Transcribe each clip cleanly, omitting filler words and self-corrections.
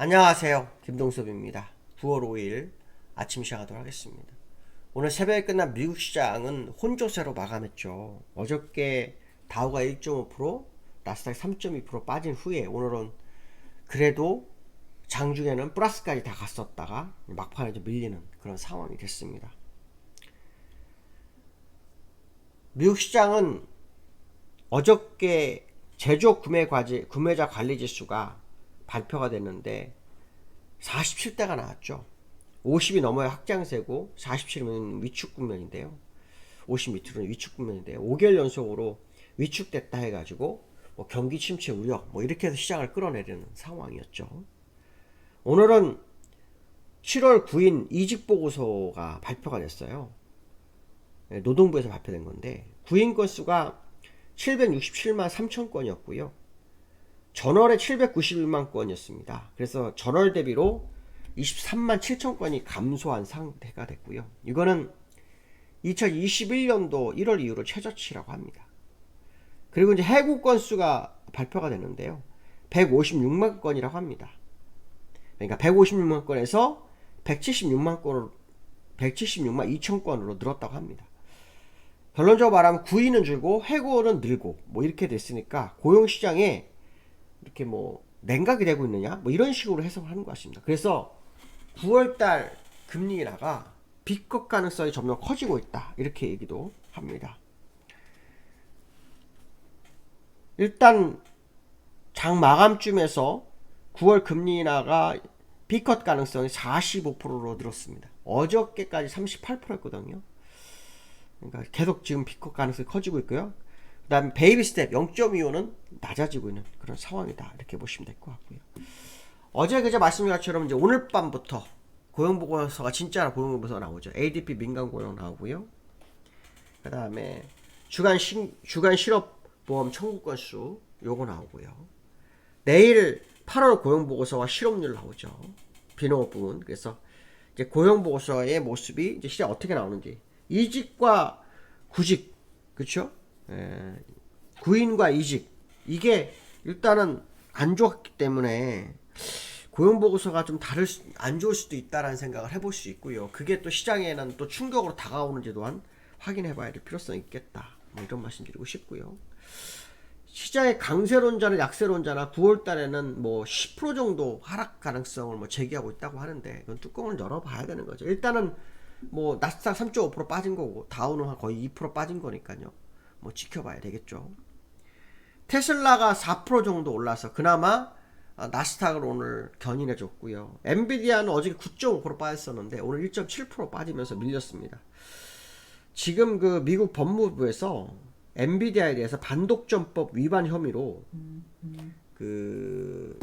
안녕하세요. 김동섭입니다. 9월 5일 아침 시작하도록 하겠습니다. 오늘 새벽에 끝난 미국 시장은 혼조세로 마감했죠. 어저께 다우가 1.5%, 나스닥 3.2% 빠진 후에 오늘은 그래도 장중에는 플러스까지 다 갔었다가 막판에 좀 밀리는 그런 상황이 됐습니다. 미국 시장은 어저께 제조업 구매자 관리 지수가 발표가 됐는데 47대가 나왔죠. 50이 넘어야 확장세고 47이면 위축 국면인데요. 50 밑으로는 위축 국면인데요. 5개월 연속으로 위축됐다 해가지고 경기 침체 우려 이렇게 해서 시장을 끌어내리는 상황이었죠. 오늘은 7월 9일 이직 보고서가 발표가 됐어요. 노동부에서 발표된 건데 구인 건수가 767만 3천 건이었고요. 전월에 791만 건이었습니다. 그래서 전월 대비로 23만 7천 건이 감소한 상태가 됐고요. 이거는 2021년도 1월 이후로 최저치라고 합니다. 그리고 이제 해고 건수가 발표가 됐는데요. 156만 건이라고 합니다. 그러니까 156만 건에서 176만 2천 건으로 늘었다고 합니다. 결론적으로 말하면 구인은 줄고 해고는 늘고 이렇게 됐으니까 고용시장에 이렇게 냉각이 되고 있느냐 이런 식으로 해석을 하는 것 같습니다. 그래서 9월달 금리 인하가 비컷 가능성이 점점 커지고 있다 이렇게 얘기도 합니다. 일단 장 마감쯤에서 9월 금리 인하가 비컷 가능성이 45%로 늘었습니다. 어저께까지 38%였거든요. 그러니까 계속 지금 비컷 가능성이 커지고 있고요. 그 다음에 베이비 스텝 0.25는 낮아지고 있는 그런 상황이다 이렇게 보시면 될 것 같고요. 어제 그제 말씀드린 것처럼 이제 오늘 밤부터 고용보고서가 진짜 고용보고서가 나오죠. ADP 민간 고용 나오고요. 그 다음에 주간 실업보험 청구 건수 요거 나오고요. 내일 8월 고용보고서와 실업률 나오죠. 비농업 부분. 그래서 이제 고용보고서의 모습이 이제 시장 어떻게 나오는지 이직과 구직 그렇죠? 구인과 이직 이게 일단은 안 좋았기 때문에 고용보고서가 좀 안 좋을 수도 있다라는 생각을 해볼 수 있고요. 그게 또 시장에는 또 충격으로 다가오는지 또한 확인해봐야 될 필요성이 있겠다. 이런 말씀드리고 싶고요. 시장의 강세론자나 약세론자나 9월달에는 10% 정도 하락 가능성을 제기하고 있다고 하는데 그건 뚜껑을 열어봐야 되는 거죠. 일단은 나스닥 3.5% 빠진 거고 다우는 거의 2% 빠진 거니까요. 지켜봐야 되겠죠. 테슬라가 4% 정도 올라서 그나마 나스닥을 오늘 견인해 줬고요. 엔비디아는 어저께 9.5% 빠졌었는데 오늘 1.7% 빠지면서 밀렸습니다. 지금 그 미국 법무부에서 엔비디아에 대해서 반독점법 위반 혐의로 그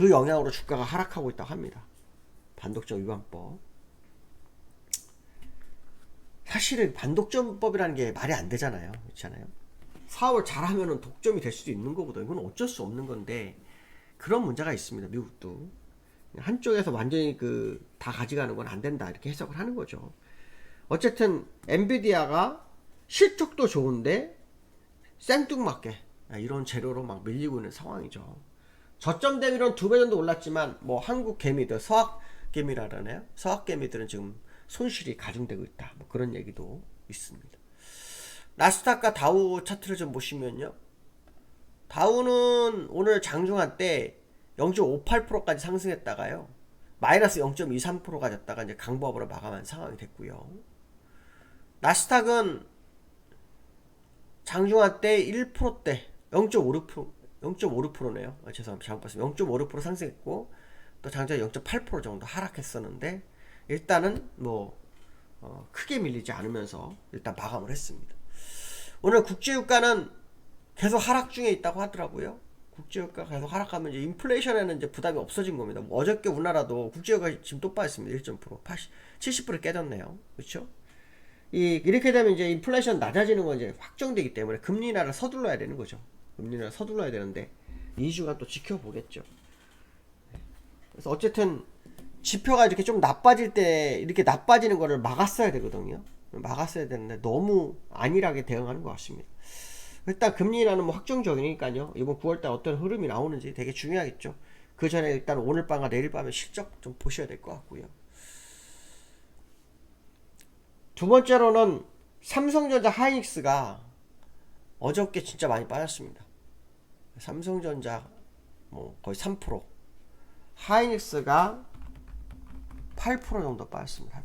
영향으로 주가가 하락하고 있다고 합니다. 반독점 위반법. 사실은 반독점법이라는 게 말이 안 되잖아요. 그렇잖아요. 사업을 잘하면은 독점이 될 수도 있는 거거든요. 이건 어쩔 수 없는 건데 그런 문제가 있습니다. 미국도 한쪽에서 완전히 다 가져가는 건 안 된다 이렇게 해석을 하는 거죠. 어쨌든 엔비디아가 실적도 좋은데 생뚱맞게 이런 재료로 막 밀리고 있는 상황이죠. 저점 대비로는 2배 정도 올랐지만 한국 개미들 서학 개미라잖아요. 서학 개미들은 지금 손실이 가중되고 있다. 그런 얘기도 있습니다. 나스닥과 다우 차트를 좀 보시면요. 다우는 오늘 장중한 때 0.58%까지 상승했다가요. 마이너스 0.23% 가졌다가 이제 강보합으로 마감한 상황이 됐고요. 나스닥은 장중한 때 1%대 0.56%네요. 죄송합니다. 잘못 봤습니다. 0.56% 상승했고 또 장중에 0.8% 정도 하락했었는데 일단은 크게 밀리지 않으면서 일단 마감을 했습니다. 오늘 국제유가는 계속 하락 중에 있다고 하더라고요. 국제유가 계속 하락하면 이제 인플레이션에는 이제 부담이 없어진 겁니다. 어저께 우리나라도 국제유가 지금 또 빠졌습니다. 1.% 70% 깨졌네요. 그렇죠? 이렇게 되면 이제 인플레이션 낮아지는 건 이제 확정되기 때문에 금리 인하를 서둘러야 되는 거죠. 금리 인하를 서둘러야 되는데 2주간 또 지켜보겠죠. 그래서 어쨌든 지표가 이렇게 좀 나빠질 때 이렇게 나빠지는 거를 막았어야 되거든요. 막았어야 되는데 너무 안일하게 대응하는 것 같습니다. 일단 금리 인하는 확정적이니까요. 이번 9월달 어떤 흐름이 나오는지 되게 중요하겠죠. 그 전에 일단 오늘 밤과 내일 밤에 실적 좀 보셔야 될 것 같고요. 두 번째로는 삼성전자 하이닉스가 어저께 진짜 많이 빠졌습니다. 삼성전자 뭐 거의 3%, 하이닉스가 8% 정도 빠졌습니다. 8%.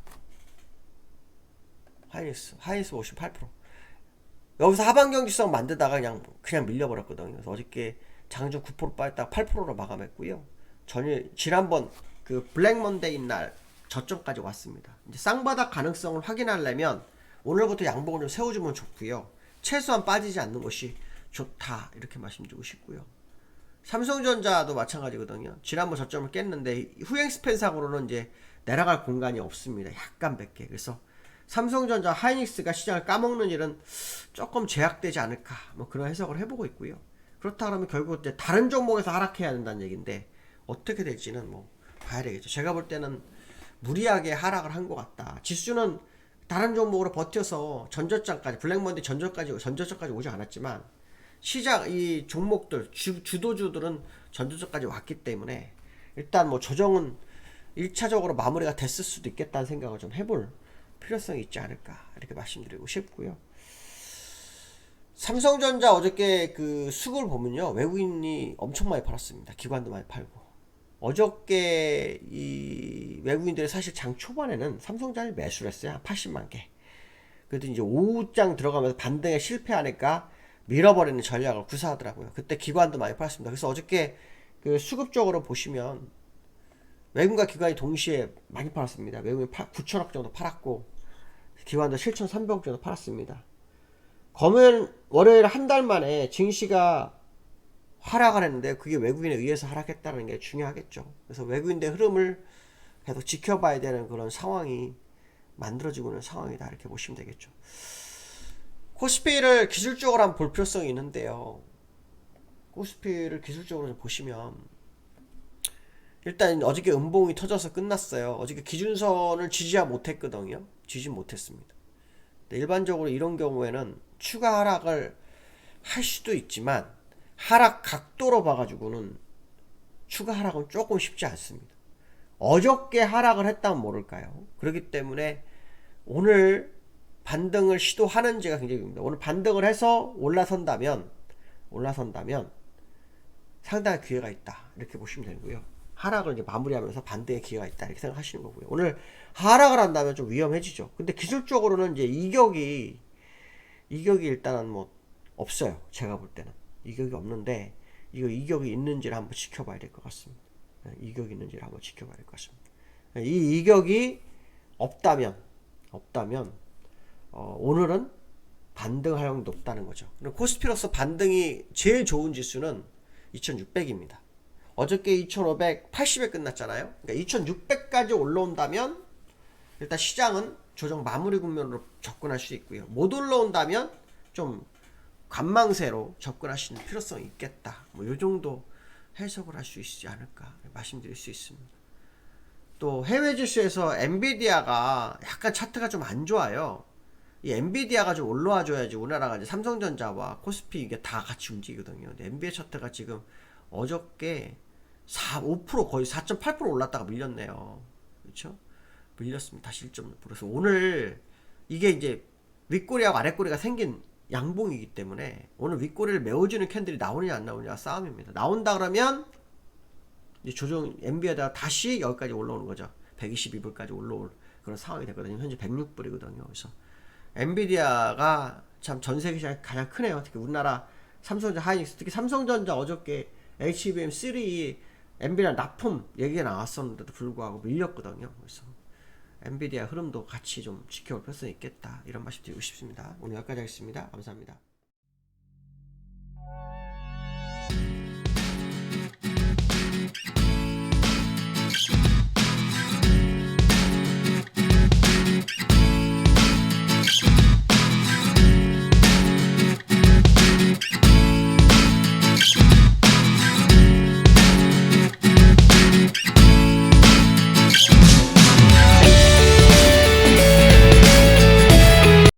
하이닉스 보시면 8%. 여기서 하반경직성 만들다가 그냥 밀려버렸거든요. 그래서 어저께 장중 9% 빠졌다가 8%로 마감했고요. 지난번 그 블랙 먼데이 날 저점까지 왔습니다. 이제 쌍바닥 가능성을 확인하려면 오늘부터 양봉을 좀 세워주면 좋고요. 최소한 빠지지 않는 것이 좋다, 이렇게 말씀드리고 싶고요. 삼성전자도 마찬가지거든요. 지난번 저점을 깼는데 후행 스팬상으로는 이제 내려갈 공간이 없습니다. 약간 밖에. 그래서 삼성전자 하이닉스가 시장을 까먹는 일은 조금 제약되지 않을까, 뭐 그런 해석을 해보고 있고요. 그렇다 그러면 결국 이제 다른 종목에서 하락해야 된다는 얘기인데 어떻게 될지는 뭐 봐야 되겠죠. 제가 볼 때는 무리하게 하락을 한 것 같다. 지수는 다른 종목으로 버텨서 전저점까지, 블랙먼데이 전저점까지 오지 않았지만 시장 이 종목들 주도주들은 전저점까지 왔기 때문에 일단 뭐 조정은 1차적으로 마무리가 됐을 수도 있겠다는 생각을 좀 해볼 필요성이 있지 않을까, 이렇게 말씀드리고 싶고요. 삼성전자 어저께 그 수급을 보면요, 외국인이 엄청 많이 팔았습니다. 기관도 많이 팔고. 어저께 이 외국인들이 사실 장 초반에는 삼성전자를 매수를 했어요. 한 80만 개. 그래도 이제 오후장 들어가면서 반등에 실패하니까 밀어버리는 전략을 구사하더라고요. 그때 기관도 많이 팔았습니다. 그래서 어저께 그 수급적으로 보시면 외국인과 기관이 동시에 많이 팔았습니다. 외국인 9천억 정도 팔았고 기관도 7,300억 정도 팔았습니다. 검은 월요일 한 달 만에 증시가 하락을 했는데 그게 외국인에 의해서 하락했다는 게 중요하겠죠. 그래서 외국인의 흐름을 계속 지켜봐야 되는 그런 상황이 만들어지고 있는 상황이다, 이렇게 보시면 되겠죠. 코스피를 기술적으로 한번 볼 필요성이 있는데요. 코스피를 기술적으로 좀 보시면 일단 어저께 음봉이 터져서 끝났어요. 어저께 기준선을 지지하지 못했거든요. 지지 못했습니다. 일반적으로 이런 경우에는 추가 하락을 할 수도 있지만 하락 각도로 봐가지고는 추가 하락은 조금 쉽지 않습니다. 어저께 하락을 했다면 모를까요? 그렇기 때문에 오늘 반등을 시도하는지가 굉장히 중요합니다. 오늘 반등을 해서 올라선다면 상당한 기회가 있다, 이렇게 보시면 되고요. 하락을 이제 마무리하면서 반등의 기회가 있다, 이렇게 생각하시는 거고요. 오늘 하락을 한다면 좀 위험해지죠. 근데 기술적으로는 이제 이격이 일단은 뭐 없어요. 제가 볼 때는 이격이 없는데 이격이 있는지를 한번 지켜봐야 될 것 같습니다. 이격이 있는지를 한번 지켜봐야 될 것 같습니다. 이 이격이 없다면 오늘은 반등할 확률이 높다는 거죠. 코스피로서 반등이 제일 좋은 지수는 2600입니다. 어저께 2580에 끝났잖아요. 그러니까 2600까지 올라온다면 일단 시장은 조정 마무리 국면으로 접근할 수 있고요. 못 올라온다면 좀 관망세로 접근하시는 필요성이 있겠다, 뭐 요 정도 해석을 할 수 있지 않을까 말씀드릴 수 있습니다. 또 해외 지수에서 엔비디아가 약간 차트가 좀 안 좋아요. 이 엔비디아가 좀 올라와 줘야지 우리나라가 이제 삼성전자와 코스피 이게 다 같이 움직이거든요. 근데 엔비디아 차트가 지금 어저께 5% 거의 4.8% 올랐다가 밀렸네요. 그렇죠? 밀렸습니다. 다시 1.6%. 그래서 오늘 이게 이제 윗꼬리하고 아랫꼬리가 생긴 양봉이기 때문에 오늘 윗꼬리를 메워주는 캔들이 나오느냐 안 나오느냐 싸움입니다. 나온다 그러면 이제 조정 엔비디아가 다시 여기까지 올라오는 거죠. 122불까지 올라올 그런 상황이 됐거든요. 현재 106불이거든요. 그래서 엔비디아가 참 전 세계 시장이 가장 크네요. 특히 우리나라 삼성전자 하이닉스, 특히 삼성전자 어저께 HBM3 엔비디아 납품 얘기가 나왔었는데도 불구하고 밀렸거든요. 그래서 엔비디아 흐름도 같이 좀 지켜볼 필요성이 있겠다, 이런 말씀 드리고 싶습니다. 오늘 여기까지 하겠습니다. 감사합니다.